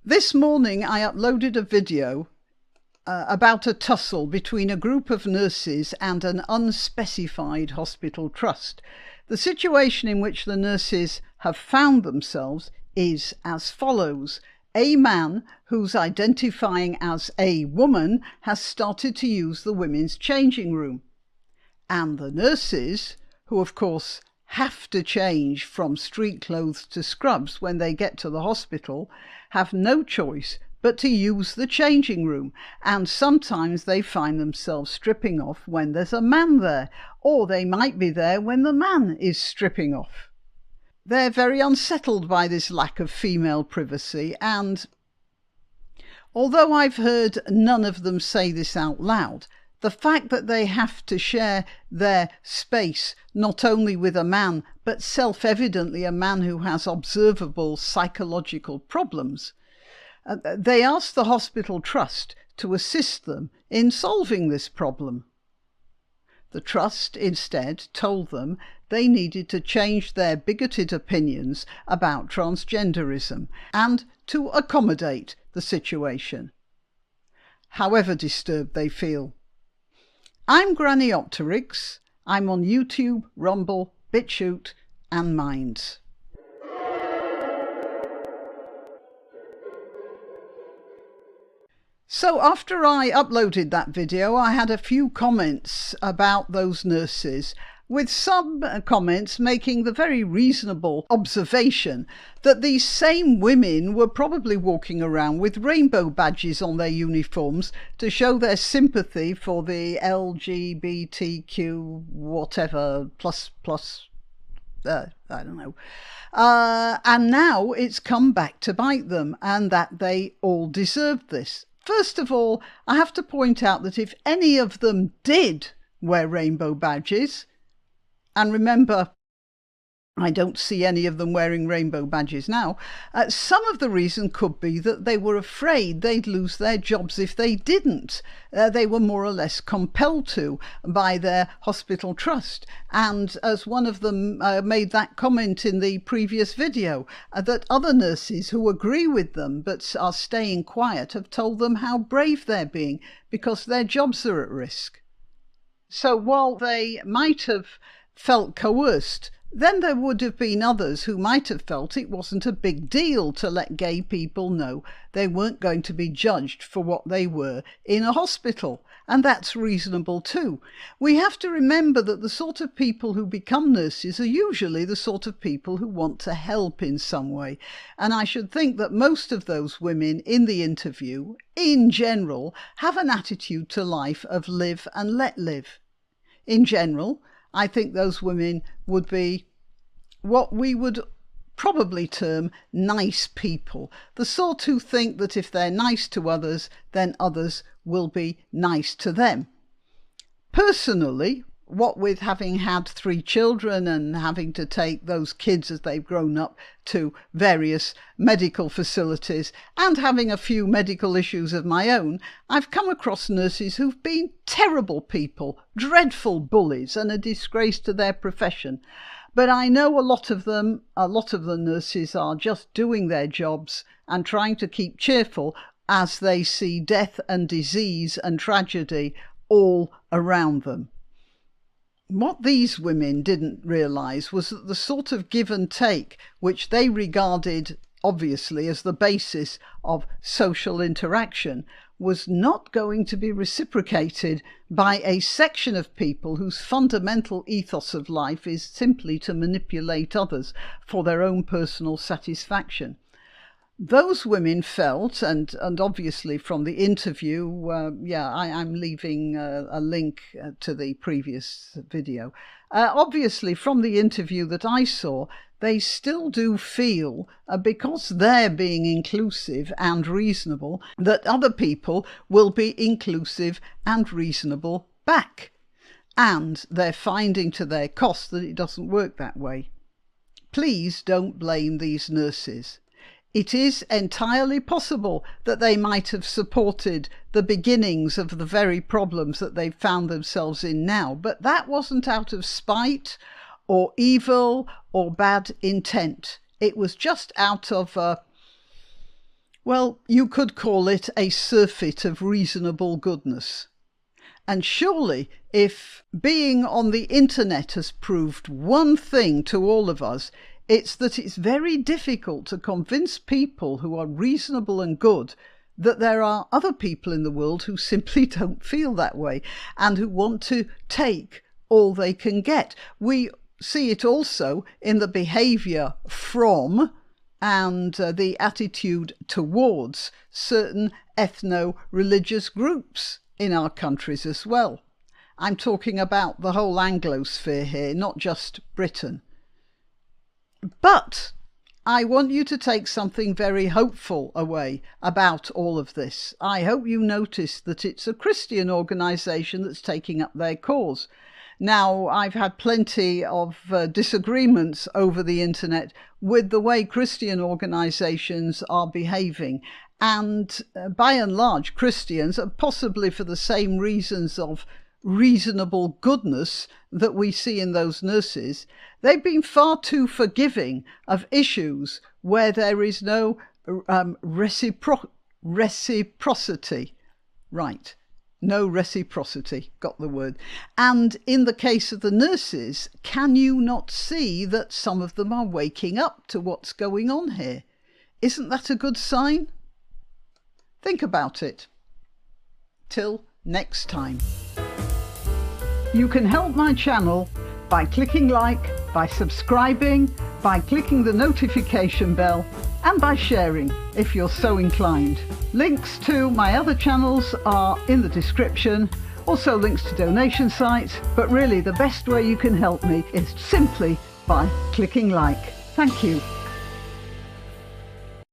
This morning I uploaded a video about a tussle between a group of nurses and an unspecified hospital trust. The situation in which the nurses have found themselves is as follows. A man who's identifying as a woman has started to use the women's changing room. And the nurses, who of course have to change from street clothes to scrubs when they get to the hospital, have no choice but to use the changing room, and sometimes they find themselves stripping off when there's a man there, or they might be there when the man is stripping off. They're very unsettled by this lack of female privacy, and although I've heard none of them say this out loud, the fact that they have to share their space not only with a man, but self-evidently a man who has observable psychological problems, they asked the hospital trust to assist them in solving this problem. The trust instead told them they needed to change their bigoted opinions about transgenderism and to accommodate the situation, however disturbed they feel. I'm Granniopteryx. I'm on YouTube, Rumble, BitChute and Minds. So after I uploaded that video, I had a few comments about those nurses, with some comments making the very reasonable observation that these same women were probably walking around with rainbow badges on their uniforms to show their sympathy for the LGBTQ whatever plus I don't know. And now it's come back to bite them, and that they all deserved this. First of all, I have to point out that if any of them did wear rainbow badges, and remember, I don't see any of them wearing rainbow badges now, some of the reason could be that they were afraid they'd lose their jobs if they didn't. They were more or less compelled to by their hospital trust. And as one of them made that comment in the previous video, that other nurses who agree with them but are staying quiet have told them how brave they're being because their jobs are at risk. So while they might have felt coerced, then there would have been others who might have felt it wasn't a big deal to let gay people know they weren't going to be judged for what they were in a hospital. And that's reasonable too. We have to remember that the sort of people who become nurses are usually the sort of people who want to help in some way. And I should think that most of those women in the interview, in general, have an attitude to life of live and let live. In general, I think those women would be what we would probably term nice people, the sort who think that if they're nice to others, then others will be nice to them. Personally, what with having had 3 children and having to take those kids as they've grown up to various medical facilities and having a few medical issues of my own, I've come across nurses who've been terrible people, dreadful bullies and a disgrace to their profession. But I know a lot of the nurses are just doing their jobs and trying to keep cheerful as they see death and disease and tragedy all around them. What these women didn't realise was that the sort of give and take which they regarded obviously as the basis of social interaction was not going to be reciprocated by a section of people whose fundamental ethos of life is simply to manipulate others for their own personal satisfaction. Those women felt, and obviously from the interview, I'm leaving a link to the previous video. Obviously from the interview that I saw, they still do feel, because they're being inclusive and reasonable, that other people will be inclusive and reasonable back. And they're finding to their cost that it doesn't work that way. Please don't blame these nurses. It is entirely possible that they might have supported the beginnings of the very problems that they've found themselves in now, but that wasn't out of spite or evil or bad intent. It was just out of Well, you could call it a surfeit of reasonable goodness. And surely, if being on the internet has proved one thing to all of us, it's that it's very difficult to convince people who are reasonable and good that there are other people in the world who simply don't feel that way and who want to take all they can get. We see it also in the behaviour from and the attitude towards certain ethno-religious groups in our countries as well. I'm talking about the whole Anglosphere here, not just Britain. But I want you to take something very hopeful away about all of this. I hope you notice that it's a Christian organisation that's taking up their cause. Now, I've had plenty of disagreements over the internet with the way Christian organisations are behaving. And by and large, Christians, possibly for the same reasons of reasonable goodness that we see in those nurses, they've been far too forgiving of issues where there is no reciprocity. Right. No reciprocity, got the word. And in the case of the nurses, can you not see that some of them are waking up to what's going on here? Isn't that a good sign? Think about it. Till next time. You can help my channel by clicking like, by subscribing, by clicking the notification bell, and by sharing if you're so inclined. Links to my other channels are in the description, also links to donation sites, but really the best way you can help me is simply by clicking like. Thank you.